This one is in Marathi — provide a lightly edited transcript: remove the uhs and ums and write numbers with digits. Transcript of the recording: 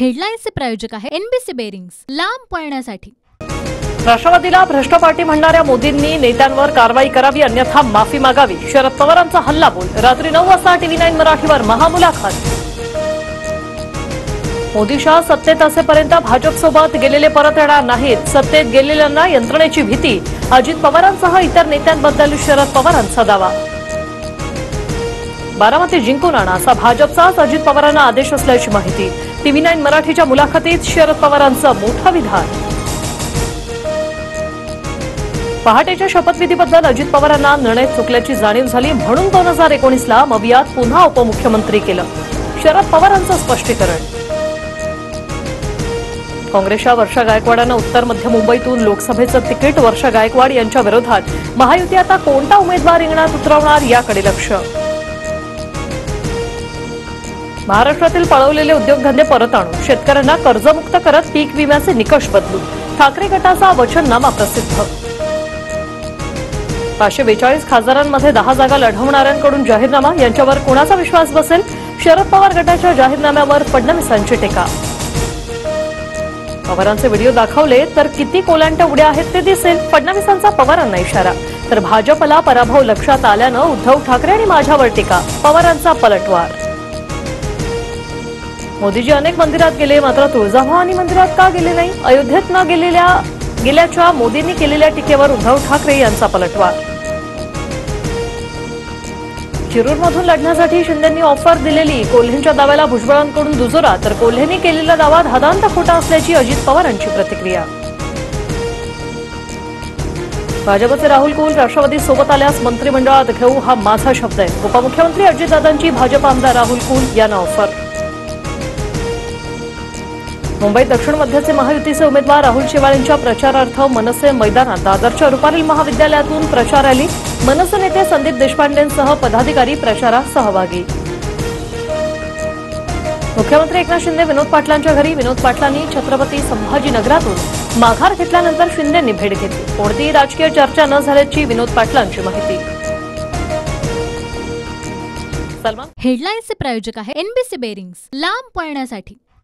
हेडलाईन्सचे प्रायोजक आहे एनबीसी बेरिंग्स, लांब पळण्यासाठी। राष्ट्रवादीला भ्रष्ट पार्टी म्हणणाऱ्या मोदींनी नेत्यांवर कारवाई करावी, अन्यथा माफी मागावी। शरद पवारांचा हल्लाबोल। रात्री 9 वाजता TV9 मराठीवर महामुलाखत। मोदी शाह सत्तेत असेपर्यंत भाजपसोबत गेलेले परत येणार नाहीत। सत्तेत गेलेल्यांना यंत्रणेची भीती। अजित पवारांसह इतर नेत्यांबद्दल शरद पवारांचा दावा। बारामती जिंकून आणा असा भाजपचाच अजित पवारांना आदेश असल्याची माहिती। TV9 मराठीच्या मुलाखतीत शरद पवारांचं मोठं विधान। पहाटेच्या शपथविधीबद्दल अजित पवारांना निर्णय चुकल्याची जाणीव झाली, म्हणून 2019ला मवियात पुन्हा उपमुख्यमंत्री केलं। शरद पवारांचं स्पष्टीकरण। काँग्रेसच्या वर्षा गायकवाडांना उत्तर मध्य मुंबईतून लोकसभेचं तिकीट। वर्षा गायकवाड यांच्या विरोधात महायुती आता कोणता उमेदवार रिंगणात उतरवणार याकडे लक्ष। महाराष्ट्रातील पळवलेले उद्योगधंदे परत आणू, शेतकऱ्यांना कर्जमुक्त करत पीक विम्याचे निकष बदलू। ठाकरे गटाचा वचननामा प्रसिद्ध। 542 खासदारांमध्ये 10 जागा लढवणाऱ्यांकडून जाहीरनामा, यांच्यावर कोणाचा विश्वास बसेल? शरद पवार गटाच्या जाहीरनाम्यावर फडणवीसांची टीका। पवारांचे व्हिडिओ दाखवले तर किती कोलांट्या उड्या आहेत ते दिसेल, फडणवीसांचा पवारांना इशारा। तर भाजपला पराभव लक्षात आल्यानं उद्धव ठाकरे आणि माझ्यावर टीका, पवारांचा पलटवार। मोदीजी अनेक मंदिरात गेले, मात्र तुळजाभवानी मंदिरात का गेले नाही? अयोध्येत न गेल्याच्या मोदींनी केलेल्या टीकेवर उद्धव ठाकरे यांचा पलटवार। शिरूरमधून लढण्यासाठी शिंदेंनी ऑफर दिलेली, कोल्हेंच्या दाव्याला भुजबळांकडून दुजोरा, तर कोल्हेंनी केलेला दावा धादांत खोटा असल्याची अजित पवारांची प्रतिक्रिया। भाजपचे राहुल कुल राष्ट्रवादी सोबत आल्यास मंत्रिमंडळात घेऊ, हा माझा शब्द आहे। उपमुख्यमंत्री अजितदादांची भाजप आमदार राहुल कुल यांना ऑफर। मुंबईत दक्षिण मध्यचे महायुतीचे उमेदवार राहुल शेवाळेंच्या प्रचारार्थ मनसे मैदानात। दादरच्या रुपारेल महाविद्यालयातून प्रचार रॅली। मनसे नेते संदीप देशपांडेंसह पदाधिकारी प्रचारात सहभागी। मुख्यमंत्री एकनाथ शिंदे विनोद पाटलांच्या घरी। विनोद पाटलांनी छत्रपती संभाजीनगरातून माघार घेतल्यानंतर शिंदेंनी भेट घेतली। कोणतीही राजकीय चर्चा न झाल्याची विनोद पाटलांची माहिती। हेडलाईन्सचे प्रायोजक आहे एनबीसी बेरिंग्स, लांब पळण्यासाठी।